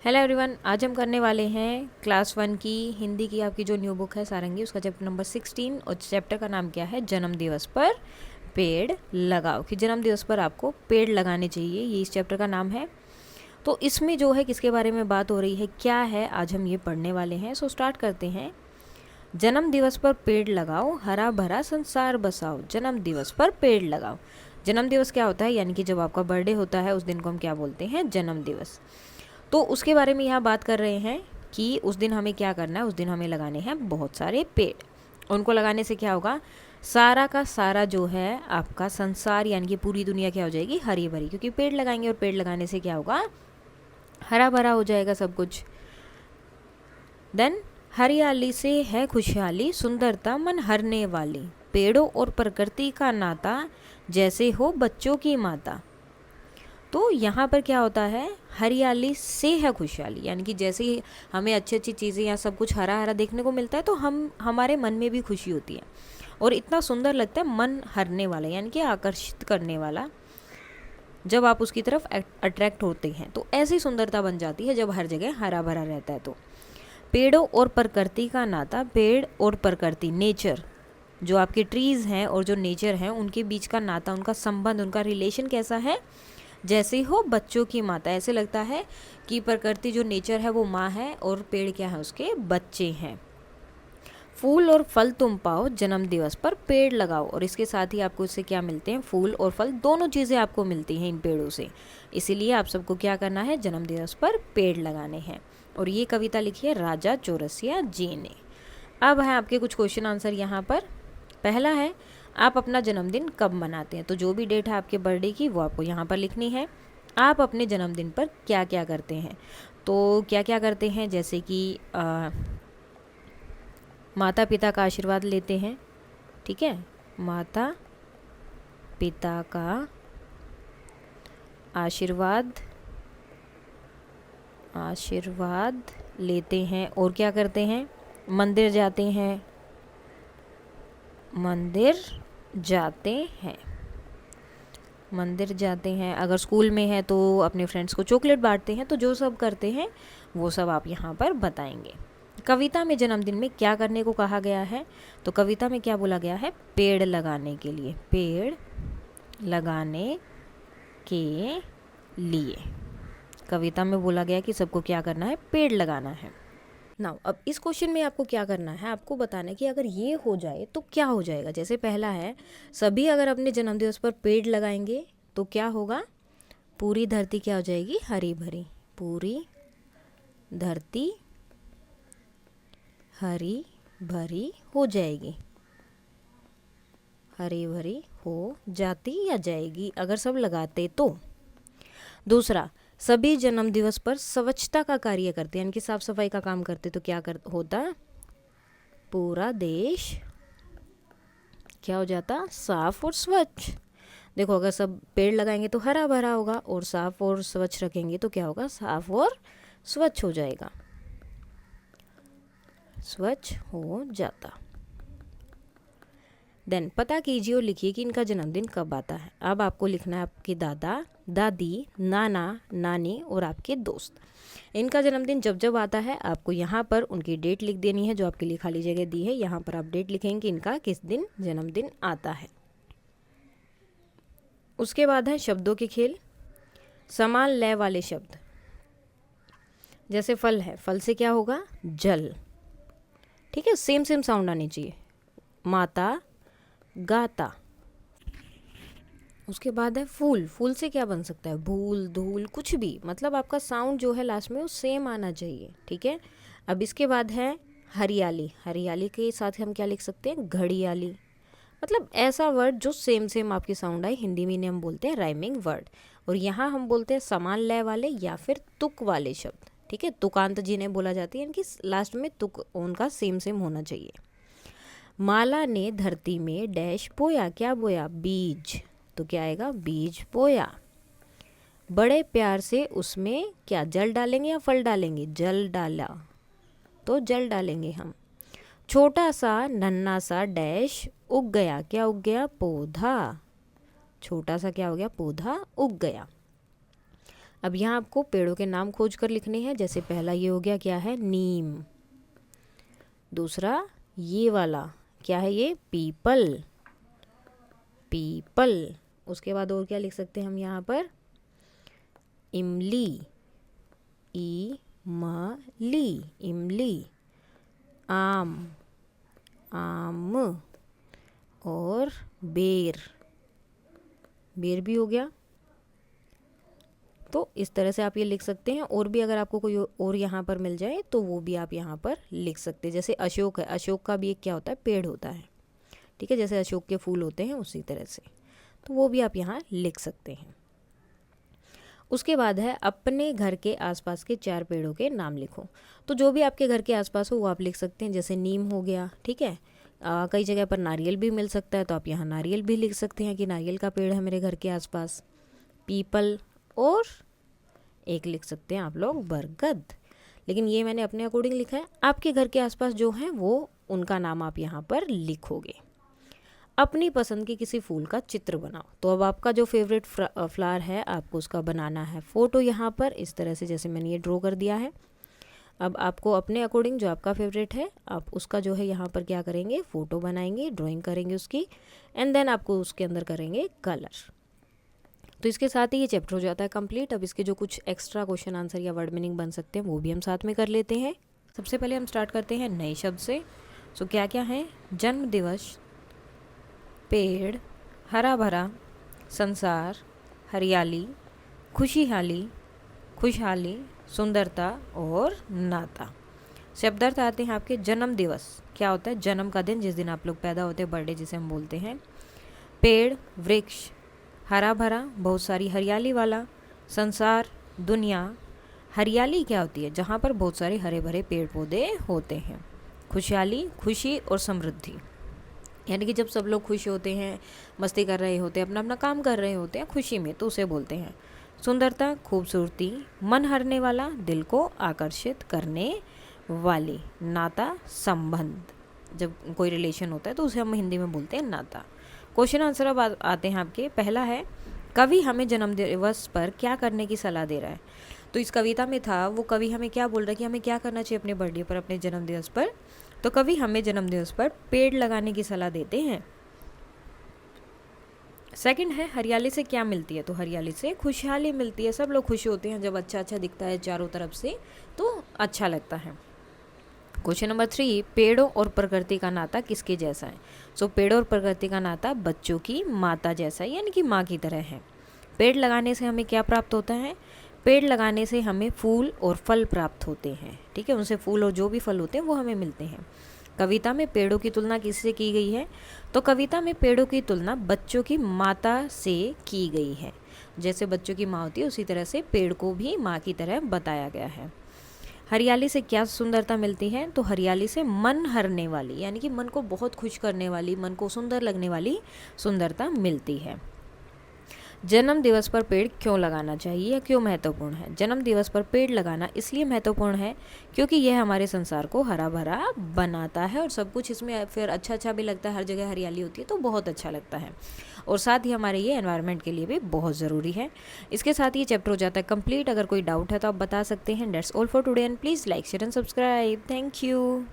Hello everyone, आज हम करने वाले हैं क्लास 1 की हिंदी की आपकी जो न्यू बुक है सारंगी, उसका चैप्टर नंबर 16 और चैप्टर का नाम क्या है, जन्मदिवस पर पेड़ लगाओ। कि जन्मदिवस पर आपको पेड़ लगाने चाहिए, ये इस चैप्टर का नाम है। तो इसमें जो है किसके बारे में बात हो रही है, क्या है, आज हम ये पढ़ने वाले हैं। सो स्टार्ट करते हैं। जन्म दिवस पर पेड़ लगाओ, हरा भरा संसार बसाओ। जन्म दिवस पर पेड़ लगाओ। जन्म दिवस क्या होता है, यानी कि जब आपका बर्थडे होता है उस दिन को हम क्या बोलते हैं, जन्म दिवस। तो उसके बारे में यहाँ बात कर रहे हैं कि उस दिन हमें क्या करना है, उस दिन हमें लगाने हैं बहुत सारे पेड़। उनको लगाने से क्या होगा, सारा का सारा जो है आपका संसार यानी कि पूरी दुनिया क्या हो जाएगी, हरी भरी। क्योंकि पेड़ लगाएंगे और पेड़ लगाने से क्या होगा, हरा भरा हो जाएगा सब कुछ। देन हरियाली से है खुशहाली, सुंदरता मन हरने वाली। पेड़ों और प्रकृति का नाता जैसे हो बच्चों की माता। तो यहाँ पर क्या होता है, हरियाली से है खुशहाली, यानी कि जैसे ही हमें अच्छी अच्छी चीज़ें या सब कुछ हरा हरा देखने को मिलता है तो हमारे मन में भी खुशी होती है और इतना सुंदर लगता है, मन हरने वाला यानी कि आकर्षित करने वाला। जब आप उसकी तरफ अट्रैक्ट होते हैं तो ऐसी सुंदरता बन जाती है जब हर जगह हरा भरा रहता है। तो पेड़ों और प्रकृति का नाता, पेड़ और प्रकृति, नेचर, जो आपके ट्रीज़ हैं और जो नेचर हैं उनके बीच का नाता, उनका संबंध, उनका रिलेशन कैसा है, जैसे हो बच्चों की माता। ऐसे लगता है कि प्रकृति जो नेचर है वो माँ है और पेड़ क्या है, उसके बच्चे हैं। फूल और फल तुम पाओ, जन्म दिवस पर पेड़ लगाओ। और इसके साथ ही आपको इससे क्या मिलते हैं, फूल और फल, दोनों चीज़ें आपको मिलती हैं इन पेड़ों से। इसीलिए आप सबको क्या करना है, जन्म दिवस पर पेड़ लगाने हैं। और ये कविता लिखी है राजा चौरसिया जी ने। अब है आपके कुछ क्वेश्चन आंसर यहाँ पर। पहला है, आप अपना जन्मदिन कब मनाते हैं। तो जो भी डेट है आपके बर्थडे की वो आपको यहाँ पर लिखनी है। आप अपने जन्मदिन पर क्या क्या करते हैं, तो क्या क्या करते हैं, जैसे कि माता पिता का आशीर्वाद लेते हैं। ठीक है, माता पिता का आशीर्वाद लेते हैं। और क्या करते हैं, मंदिर जाते हैं, मंदिर जाते हैं। अगर स्कूल में है तो अपने फ्रेंड्स को चॉकलेट बांटते हैं। तो जो सब करते हैं वो सब आप यहाँ पर बताएंगे। कविता में जन्मदिन में क्या करने को कहा गया है, तो कविता में क्या बोला गया है, पेड़ लगाने के लिए, पेड़ लगाने के लिए कविता में बोला गया कि सबको क्या करना है, पेड़ लगाना है। नाउ अब इस क्वेश्चन में आपको क्या करना है, आपको बताना है कि अगर ये हो जाए तो क्या हो जाएगा। जैसे पहला है, सभी अगर अपने जन्मदिवस पर पेड़ लगाएंगे तो क्या होगा, पूरी धरती क्या हो जाएगी, हरी भरी। पूरी धरती हरी भरी हो जाएगी, हरी भरी हो जाती या जाएगी अगर सब लगाते तो। दूसरा, सभी जन्म दिवस पर स्वच्छता का कार्य करते हैं, यानी कि साफ सफाई का काम करते, तो क्या होता, पूरा देश क्या हो जाता, साफ और स्वच्छ। देखो अगर सब पेड़ लगाएंगे तो हरा भरा होगा और साफ और स्वच्छ रखेंगे तो क्या होगा, साफ और स्वच्छ हो जाएगा, स्वच्छ हो जाता। देन पता कीजिए और लिखिए कि इनका जन्मदिन कब आता है। अब आपको लिखना है आपके दादा दादी, नाना नानी और आपके दोस्त, इनका जन्मदिन जब जब आता है आपको यहाँ पर उनकी डेट लिख देनी है। जो आपके लिए खाली जगह दी है यहाँ पर आप डेट लिखेंगे कि इनका किस दिन जन्मदिन आता है। उसके बाद है शब्दों के खेल। समान लय वाले शब्द, जैसे फल है, फल से क्या होगा, जल। ठीक है, सेम सेम साउंड आनी चाहिए, माता गाता। उसके बाद है फूल, फूल से क्या बन सकता है, भूल धूल, कुछ भी, मतलब आपका साउंड जो है लास्ट में वो सेम आना चाहिए। ठीक है, अब इसके बाद है हरियाली, हरियाली के साथ हम क्या लिख सकते हैं, घड़ियाली। मतलब ऐसा वर्ड जो सेम सेम आपकी साउंड आए। हिंदी में हम बोलते हैं राइमिंग वर्ड। और यहाँ हम बोलते हैं समान लय वाले या फिर तुक वाले शब्द। ठीक है, तुकांत जिन्हें बोला जाती है, इनकी लास्ट में तुक उनका सेम सेम होना चाहिए। माला ने धरती में डैश बोया, क्या बोया, बीज, तो क्या आएगा, बीज बोया। बड़े प्यार से उसमें क्या जल डालेंगे या फल डालेंगे, जल डाला, तो जल डालेंगे हम। छोटा सा नन्हा सा डैश उग गया, क्या उग गया, पौधा, छोटा सा क्या हो गया, पौधा उग गया। अब यहाँ आपको पेड़ों के नाम खोज कर लिखने हैं। जैसे पहला ये हो गया, क्या है, नीम। दूसरा ये वाला क्या है, ये पीपल, पीपल। उसके बाद और क्या लिख सकते हैं हम यहाँ पर, इमली, इमली, इमली। आम, आम। और बेर, बेर भी हो गया। तो इस तरह से आप ये लिख सकते हैं। और भी अगर आपको कोई और यहाँ पर मिल जाए तो वो भी आप यहाँ पर लिख सकते हैं। जैसे अशोक है, अशोक का भी एक क्या होता है, पेड़ होता है, ठीक है, जैसे अशोक के फूल होते हैं उसी तरह से, तो वो भी आप यहाँ लिख सकते हैं। उसके बाद है अपने घर के आसपास के 4 पेड़ों के नाम लिखो। तो जो भी आपके घर के आसपास हो वो आप लिख सकते हैं। जैसे नीम हो गया, ठीक है, कई जगह पर नारियल भी मिल सकता है, तो आप यहाँ नारियल भी लिख सकते हैं कि नारियल का पेड़ है मेरे घर के आसपास। पीपल, और एक लिख सकते हैं आप लोग बरगद। लेकिन ये मैंने अपने अकॉर्डिंग लिखा है, आपके घर के आसपास जो हैं वो उनका नाम आप यहाँ पर लिखोगे। अपनी पसंद के किसी फूल का चित्र बनाओ। तो अब आपका जो फेवरेट फ्लावर है आपको उसका बनाना है फ़ोटो यहाँ पर इस तरह से, जैसे मैंने ये ड्रॉ कर दिया है। अब आपको अपने अकॉर्डिंग जो आपका फेवरेट है आप उसका जो है यहाँ पर क्या करेंगे, फ़ोटो बनाएंगे, ड्राइंग करेंगे उसकी, एंड देन आपको उसके अंदर करेंगे कलर। तो इसके साथ ही ये चैप्टर हो जाता है कंप्लीट। अब इसके जो कुछ एक्स्ट्रा क्वेश्चन आंसर या वर्ड मीनिंग बन सकते हैं वो भी हम साथ में कर लेते हैं। सबसे पहले हम स्टार्ट करते हैं नए शब्द से। सो क्या क्या है, जन्म दिवस, पेड़, हरा भरा, संसार, हरियाली, खुशहाली, खुशहाली, सुंदरता और नाता। शब्दार्थ आते हैं आपके। जन्म दिवस क्या होता है, जन्म का दिन, जिस दिन आप लोग पैदा होते हैं, बर्थडे जिसे हम बोलते हैं। पेड़, वृक्ष, हरा भरा, बहुत सारी हरियाली वाला। संसार, दुनिया, हरियाली क्या होती है, जहाँ पर बहुत सारे हरे भरे पेड़ पौधे होते हैं। खुशहाली, खुशी और समृद्धि, यानी कि जब सब लोग खुश होते हैं, मस्ती कर रहे होते हैं, अपना अपना काम कर रहे होते हैं खुशी में, तो उसे बोलते हैं। सुंदरता, खूबसूरती, मन हरने वाला, दिल को आकर्षित करने वाली। नाता, संबंध, जब कोई रिलेशन होता है तो उसे हम हिंदी में बोलते हैं नाता। क्वेश्चन आंसर अब आते हैं आपके। पहला है, कवि हमें जन्मदिवस पर क्या करने की सलाह दे रहा है। तो इस कविता में था, वो कवि हमें क्या बोल रहा है कि हमें क्या करना चाहिए अपने बर्थडे पर, अपने जन्मदिवस पर। तो कवि हमें जन्मदिवस पर पेड़ लगाने की सलाह देते हैं। सेकंड है, हरियाली से क्या मिलती है। तो हरियाली से खुशहाली मिलती है, सब लोग खुश होते हैं जब अच्छा अच्छा दिखता है चारों तरफ से, तो अच्छा लगता है। क्वेश्चन नंबर 3, पेड़ों और प्रकृति का नाता किसके जैसा है। सो पेड़ों और प्रकृति का नाता बच्चों की माता जैसा है, यानी कि माँ की तरह है। पेड़ लगाने से हमें क्या प्राप्त होता है, पेड़ लगाने से हमें फूल और फल प्राप्त होते हैं, ठीक है, उनसे फूल और जो भी फल होते हैं वो हमें मिलते हैं। कविता में पेड़ों की तुलना किससे की गई है। तो कविता में पेड़ों की तुलना बच्चों की माता से की गई है। जैसे बच्चों की माँ होती है उसी तरह से पेड़ को भी माँ की तरह बताया गया है। हरियाली से क्या सुंदरता मिलती है। तो हरियाली से मन हरने वाली, यानी कि मन को बहुत खुश करने वाली, मन को सुंदर लगने वाली सुंदरता मिलती है। जन्म दिवस पर पेड़ क्यों लगाना चाहिए या क्यों महत्वपूर्ण है। जन्म दिवस पर पेड़ लगाना इसलिए महत्वपूर्ण है क्योंकि यह हमारे संसार को हरा भरा बनाता है और सब कुछ इसमें फिर अच्छा अच्छा भी लगता है, हर जगह हरियाली होती है तो बहुत अच्छा लगता है, और साथ ही हमारे ये एनवायरनमेंट के लिए भी बहुत ज़रूरी है। इसके साथ ये चैप्टर हो जाता है कंप्लीट। अगर कोई डाउट है तो आप बता सकते हैं। That's all for today and please like share and subscribe. Thank you.